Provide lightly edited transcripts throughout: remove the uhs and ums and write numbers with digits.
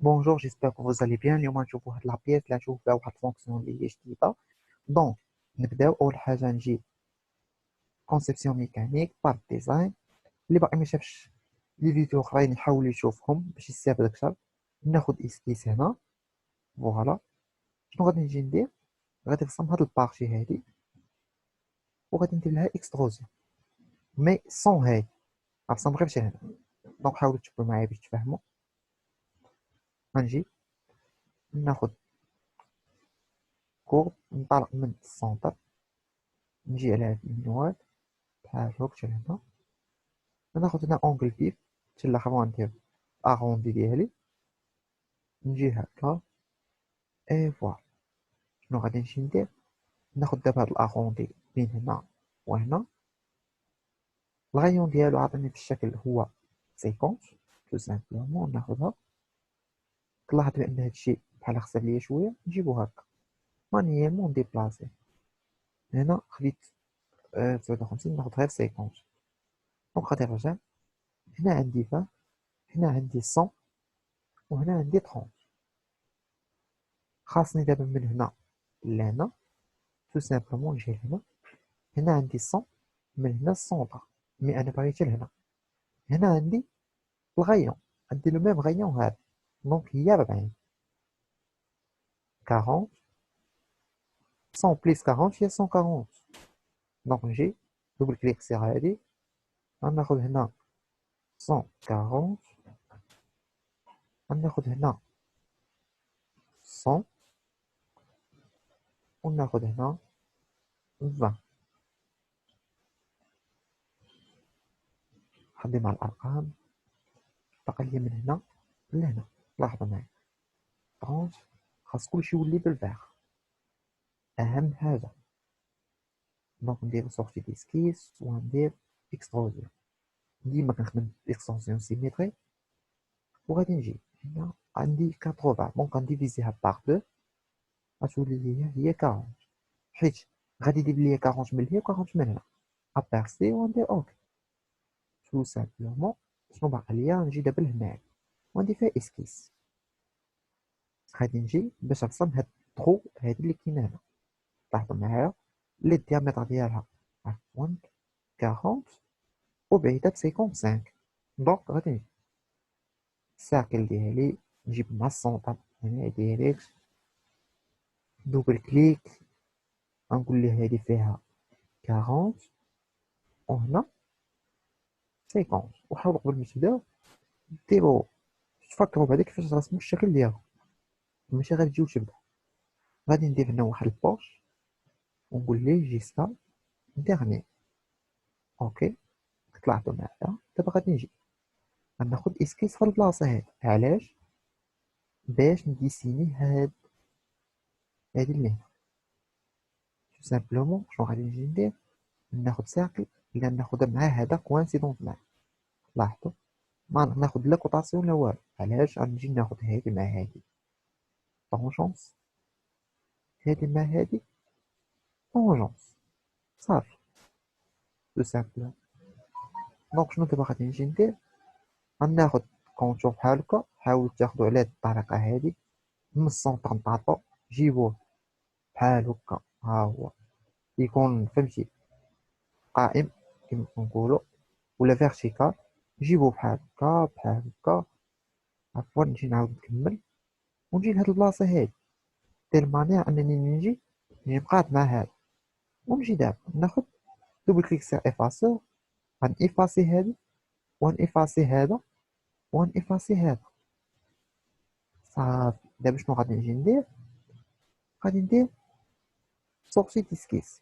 Bonjour, j'espère que vous allez bien. اليوم نشوفوا هاد لابيس اللي نشوفوا فيها واحد الفونكسيون اللي هي جديدة. دونك نبداو أول حاجة نجي كونسيبسيون ميكانيك بار ديزاين. اللي باقي ما شافش لي فيديو أخرين يحاول يشوفهم باش يستافد أكثر. ناخد اسكيس هنا، فوالا. شنو غادي نجي ندير؟ غادي نرسم هاد البارتي هادي وغادي ندير لها اكستروزيون، مي سون هادي غنرسم غير شي هنا. دونك حاولوا تشوفوا معايا باش تفهموا. غنجي ناخد كورب نطلق من السونتر، نجي على هاد المنوال بحال هكا حتى لهنا. ناخد هنا اونغل فيف حتى لاخر وندير اغوندي ديالي، نجي هكا اي فوالا. شنو غادي نمشي ندير؟ ناخد دابا هاد الاغوندي بين هنا وهنا. الغايون ديالو عطيني في الشكل هو 50 تو سامبلومون. ناخدها، تلاحظ بان هادشي بحال خسر ليا شويه، نجيبو هكا مانييرمون ديبلاسي. هنا خديت 59، ناخد غير 50. دونك غادي نرجع. هنا عندي 20، هنا عندي 100، وهنا عندي 30. خاصني دابا من هنا لهنا تو سامبلومون نجي لهنا. هنا عندي 100، من هنا السونطر، مي انا باغي حتى لهنا. هنا عندي الغايون، عندي لو ميم غايون هذا، دونك هي 40. 40 100 بليس 40 هي 140. دونك نجي دوبل كليك سير هادي، غناخد هنا 140، غناخد هنا 100، وناخد هنا 20. خلي مع الارقام بقى ليا من هنا لهنا. لاحظوا معايا 30 خاص كلشي يولي بالفيغ، اهم حاجه. دونك ندير سورتي ديسكيس وندير اكستروزيون. ديما كنخدم اكستروزيون سيميتري. وغادي نجي هنا عندي 80، دونك غنديفيزيها باغ 2، غتولي ليا هي 40. حيت غادي يدير ليا 40 من هنا و 40 من هنا. ابارسي وندير اوكي تو سامبلومون. شنو باقي ليا؟ نجي دابا لهنايا وندير فيها اسكيس. غادي نجي باش نرسم هاد الطرو هادي اللي كاينه هنا. لاحظوا معايا لي الديامتر ديالها عفوا 40 وبعيدة ب 55. دونك غادي نجي الساكل ديالي نجيب مع السونطر هنا ديريكت، دوبل كليك، غنقول ليه هادي فيها 40 وهنا 50. وحاولوا قبل ما تبداو ديروا تفكروا بعدا كيفاش ترسموا الشكل ديالها، ماشي غير تجيو تبدا. غادي ندير هنا واحد البوش ونقول ليه جيسكا ديرني اوكي. طلعتوا معايا. دابا غادي نجي غناخد اسكيس في البلاصه هادي. علاش؟ باش نديسيني هادي اللي هنا. سامبلومون شنو غادي نجي ندير؟ ناخد ساكل اللي ناخدها مع هذا كوانسيدونت معاه. لاحظوا ما ناخد لا كوطاسيون لا والو. علاش؟ غنجي ناخد هادي مع هادي طونجونس، هادي مع هادي طونجونس، صافي تو سامبلومون. دونك شنو دابا غادي نجي ندير؟ غناخد كونتور بحال هكا. حاولوا تاخدو على هاد الطريقه هادي من السونطر نطاطو، جيبوه بحال هكا. ها هو يكون فهمتي قائم كما كنقولوا، ولا فيرتيكال. جيبوه بحال هكا بحال هكا. عفوا نجي نعاود نكمل ونجي لهاد البلاصه هادي دير مانيير انني نجي مقاد مع هاد. ونجي دابا ناخد دوبل كليك سير افاسور، غن افاسي هادي وغن افاسي هذا وغن افاسي هذا. صافي. دابا شنو غادي نجي ندير؟ غادي ندير سورسي ديسكيس.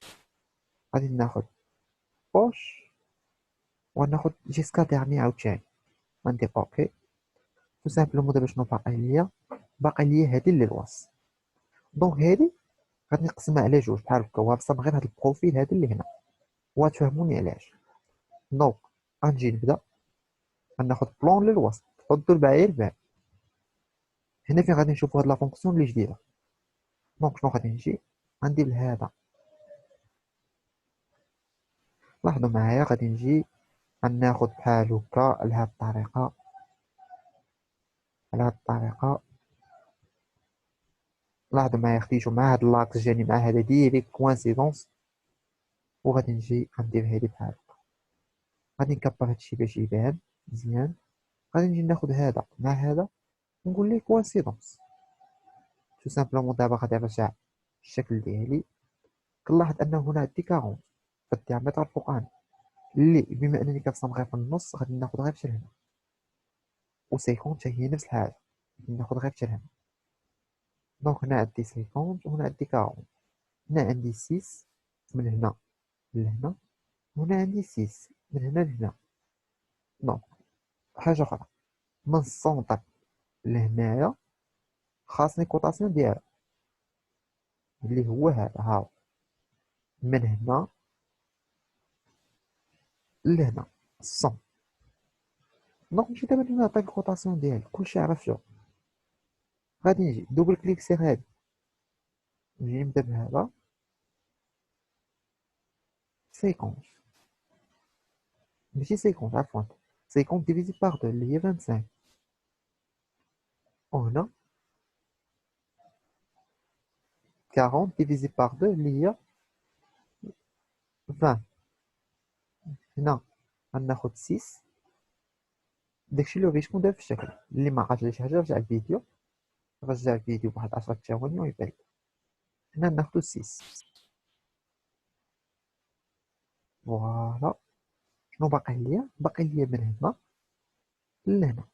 غادي ناخد بوش وناخد جيسكا ديرني عاوتاني. غندير اوكي تو سامبلومون. دابا شنو باقي ليا؟ باقي ليا هادي اللي الوسط. دونك هادي غادي نقسمها على جوج بحال هكا وغنرسم غير هاد البروفيل هذا اللي هنا وغتفهموني علاش. دونك غنجي نبدا غناخد بلون للوسط. حطوا معايا البال هنا فين غادي نشوفوا هاد لا فونكسيون اللي جديده. دونك شنو غادي نجي غندير لهذا. لاحظوا معايا غادي نجي غناخد بحال هكا لهاد الطريقه، على هاد الطريقه. لاحظوا معايا خديتو مع هاد لاكس جاني مع هذا ديريكت كوانسيدونس، وغادي نجي غندير هادي بحال هكا. غادي نكبر هادشي باش يبان مزيان. غادي نجي ناخد هذا مع هذا ونقول ليه كوانسيدونس تو سامبلومون. دابا غادي نرجع الشكل ديالي. كنلاحظ انه هنا عندي 40 في الديامتر الفوقاني، اللي بما انني كنصم غير في النص غادي ناخد غير حتى لهنا، و 50 حتى هي نفس الحاجه ناخد غير حتى لهنا. دونك هنا عندي 50 وهنا عندي 40. هنا عندي 6 من هنا لهنا، وهنا عندي 6 من هنا لهنا. دونك حاجه اخرى، من السونتر لهنايا خاصني كوطاسيون ديالها اللي هو هذا، ها من هنا لهنا 100. دونك نمشي دابا نعطيك الكوطاسيون ديالي كلشي عرفتو. غادي نجي دوبل كليك سير هادي، نجي نبدا بهذا 50، ماشي 50 عفوا، 50 ديفيزي باغ 2 اللي هي 25. وهنا 40 ديفيزي باغ 2 اللي هي 20. هنا غناخد 6. داكشي اللي بغيت تكون داير في الشكل. اللي ما عرفش شي حاجه رجع الفيديو، رجع الفيديو بواحد 10 ثواني ويبان. هنا ناخدو 6. فوالا. شنو باقي ليا؟ باقي ليا من هنا لهنا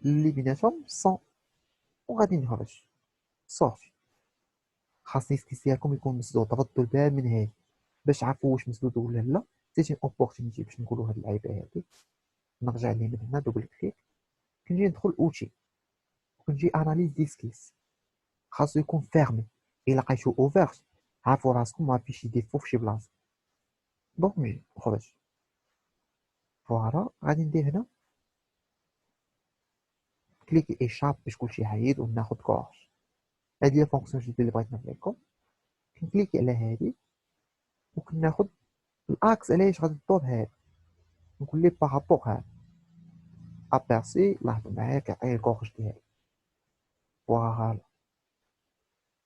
اللي بيناتهم 100. وغادي نخرج صافي. خاصني السكيس ديالكم يكون مسدود، ردوا البال من هادي باش عرفوا واش مسدود ولا لا. سيتي اوبورتونيتي باش نقولوا هاد اللعيبه هادي. نرجع ليه من هنا دوبل كليك، كنجي ندخل اوتي وكنجي اناليز دي سكيس. خاصو يكون فيرمي، الا لقيتو اوفيرت عرفوا راسكم ما فيش ديفو في شي بلاصه. دونك نجي نخرج. فوالا غادي ندير هنا كليك ايشاب باش كلشي حيد وناخد كورج. هادي هي الفونكسيون جديده اللي بغيت نعطيكم لكم. كنكليكي على هادي وكناخد الاكس. علاش غادي تدور هادي؟ نقول ليه بارابور هاد ابيرسي. لاحظوا معايا كيعطيني الكورج ديالي. فوالا.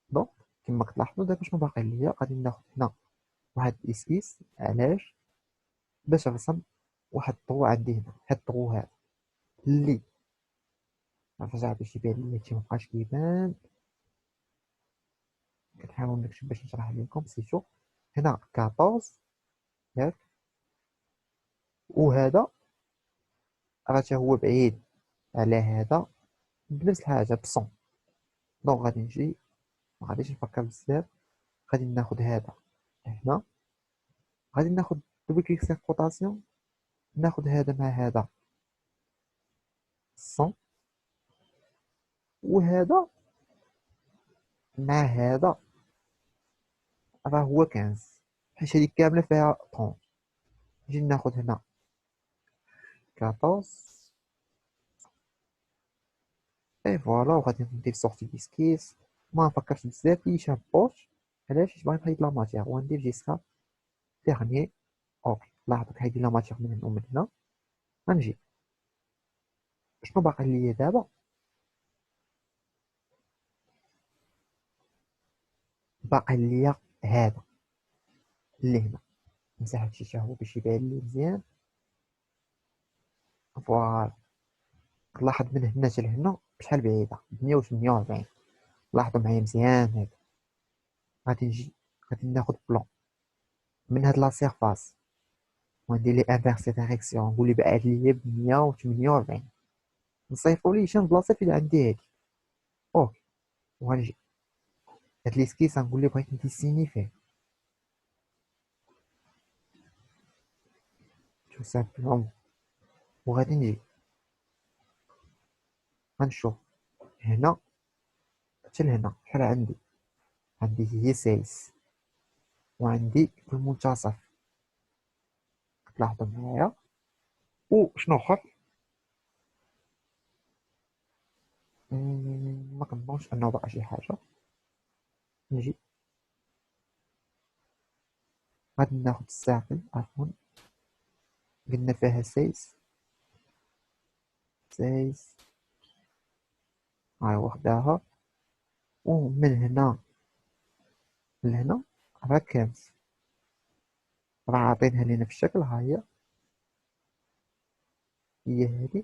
دونك كما كتلاحظوا دابا شنو باقي ليا؟ غادي ناخد هنا واحد الاسكيس. علاش؟ باش نرسم واحد الطرو عندي هنا. هاد الطرو هذا اللي نرجع باش يبان لي هادشي مبقاش كيبان. كنحاول نكتب باش نشرح لكم. سيتو هنا 14 ياك، وهذا راه تا هو بعيد على هذا بنفس الحاجه بصون. دونك غادي نجي ما غاديش نفكر بزاف. غادي ناخد هذا هنا، غادي ناخد دوبل كليك سير كوطاسيون، ناخد هذا مع هذا 100، وهذا مع هذا راه هو 15، حيت هادي كامله فيها 30. نجي ناخد هنا 14 اي فوالا. وغادي ندير سورتي ديسكيس. ما نفكرش بزاف كلشي بوش. علاش؟ حيت باغي نحيد لا ماتيغ وندير جيسكا ديرني. اوكي لاحظوا كيحيد لا ماتيغ من هنا ومن هنا. غنجي شنو باقي ليا دابا؟ باقي ليا هذا اللي هنا. نمسح هادشي حتى هو باش يبان لي مزيان. فوالا. لاحظ من هنا حتى لهنا بشحال بعيده 148. لاحظوا معايا مزيان هذا. غادي نجي غادي ناخد بلون من هاد لا سيرفاس وندير لي انفيرسي ديريكسيون. نقول لي بعد ليا ب 148. نصيفطو ليه شي بلاصه فين عندي هادي. اوكي. وغنجي هاد ليسكيس غنقول ليه بغيت نديسيني فيه تو سامبلومون. وغادي نجي غنشوف هنا حتى لهنا شحال عندي. عندي هي 6 وعندي في المنتصف. تلاحظوا معايا. وشنو اخر؟ ما كنظنش انه بقى شي حاجه. نجي غادي ناخد الساقي عفوا. قلنا فيها 6 6. هاي وحداها. ومن هنا لهنا راه كامل، راه عاطينها لينا في الشكل. ها هي هذه.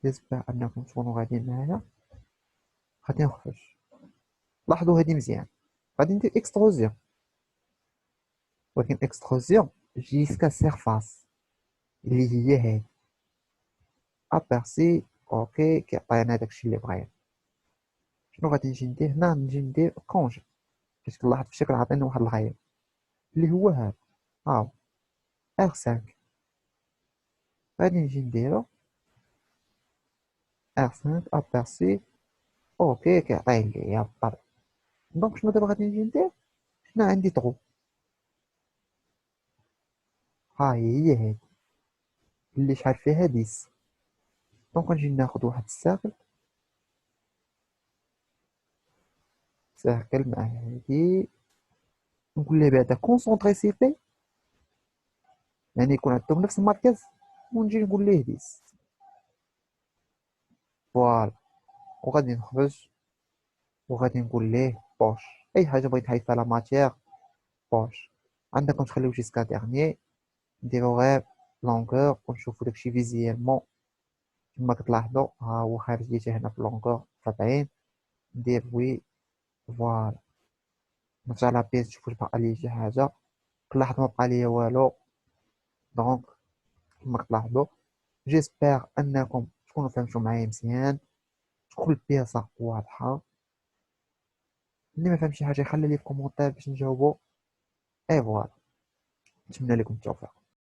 جيسبر انكم تكونوا غاديين معايا. غادي نخرج، لاحظوا هذه مزيان. غادي ندير اكستروزيون، ولكن اكستروزيون جيسكا سيرفاس اللي هي هذه ابيرسي. اوكي، كيعطينا داكشي اللي بغينا. شنو غادي نجي ندير هنا؟ نجي ندير كونجي، باش كنلاحظ في الشكل عطينا واحد الغير اللي هو هذا. ها ار 5 غادي نجي نديرو ار 5 ابيرسي. اوكي، كيعطيه ليا بالطبع. دونك شنو دابا غادي نجي ندير؟ هنا عندي طرو، ها هي هذه اللي شحال فيها 10. دونك غنجي ناخد واحد الساكل، ساكل مع هادي، نقول ليه بعدا كونسونطري سي بي، يعني يكون عندهم نفس المركز، ونجي نقول ليه 10. فوالا. وغادي نخرج وغادي نقول ليه بوش. اي حاجه بغيت نحيد فيها لا ماتيير بوش. عندكم تخليو جيسكا ديرنيي، نديرو غير لونغور ونشوفو داكشي فيزيالمون. كما كتلاحظوا ها هو خارجيته هنا في لونغور 70. ندير وي. فوالا. نرجع لابيس نشوف واش بقى لي شي حاجه. كنلاحظ ما بقى ليا والو. دونك كما كتلاحظوا، جيسبر انكم تكونوا فهمتوا معايا مزيان، تكون البياسه واضحه. اللي ما فهم شي حاجه يخلي لي في كومونتير باش نجاوبو. اي فوالا. نتمنى لكم التوفيق.